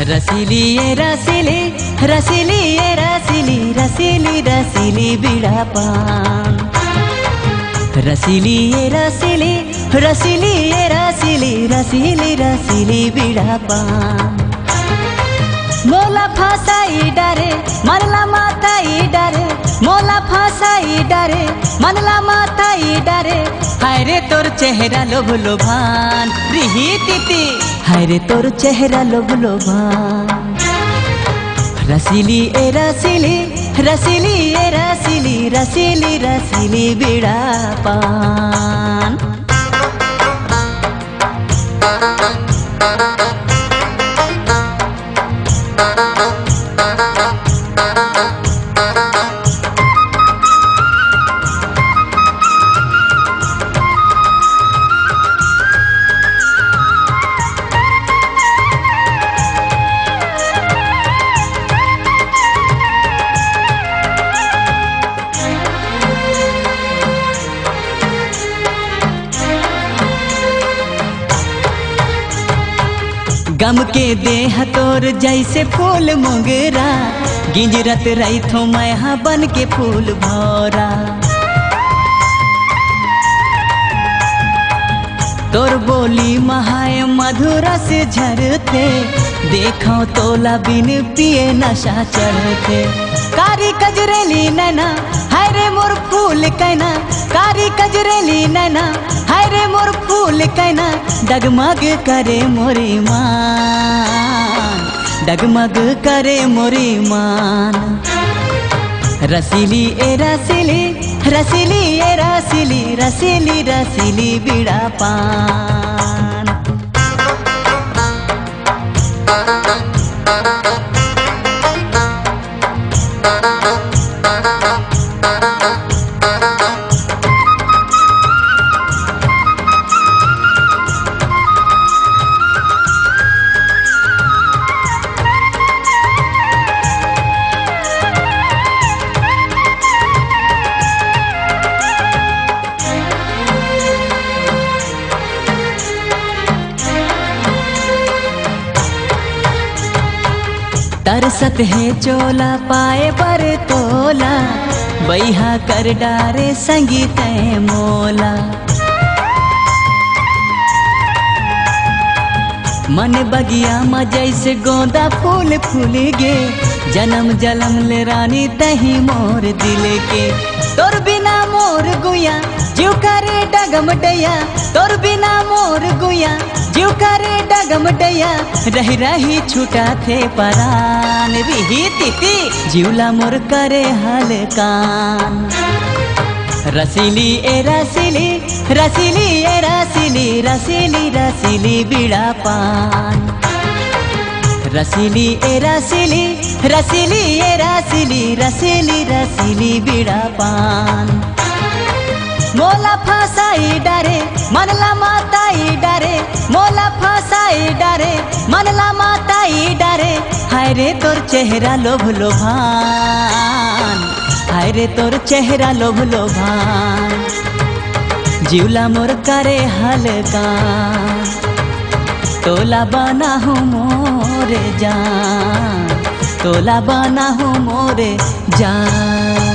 रसीली ये रसीली, रसीली ये रसीली, रसीली रसीली बीड़ा पान। रसीली ये रसीली, रसीली ये रसीली, रसीली रसीली बीड़ा पान। मोला फासाई डारे मनला माताई डारे, मोला फासाई डारे मनला माताई डारे। हाय रे तोर चेहरा लोभ लोभान, रिही तिती हाय रे तोर चेहरा लोभ लोभान। रसीली ए रसीली, रसीली ए रसीली, रसीली रसीली बीड़ा पान। गम के देह तोर जैसे फूल मोगरा, गिंजरत रही थो मैं बन के फूल भौरा। तोर बोली महाय मधुरा से झरते, देखो तोला बिन पिए नशा चढ़ते। कारी कजरेली नैना हाय रे मोर फूल कैना, कारी कजरेली नैना हाय रे मोर फूल कैना। डगमग करे मोरी मान, डगमग करे मोरी मान। रसीली ए रसीली, रसीली ए रसीली, रसीली रसीली बीड़ा पान। तरसत है चोला पाए पर तोला, बैहा कर डारे संगीत मोला। मन बगिया में जैसे गोंदा फूल फूल गे, जन्म जन्म ले रानी तही मोर दिल के। तोर बिना मोर गुया जीव करे डगम डया, तोर बिना मोर गुया जीव करे डगम डया। रही रही छूटा थे परान, रिही तिती जीवला मोर करे हलकान। रसीली ए रसीली, रसीली ए रसीली, रसीली रसीली बीड़ा पान। रसीली ए रसीली, रसीली ए रसीली, रसीली रसीली बीड़ा पान। मोला फासाई डारे मनला माताई डारे, मोला फासाई डारे मनला माताई डारे। हाय रे तोर चेहरा लोभ लोभान, हाय रे तोर चेहरा लोभ लोभान। जीवला मोर करे हलकान, तोला बना हूँ मोरे जान, तोला बना हूँ मोरे जान।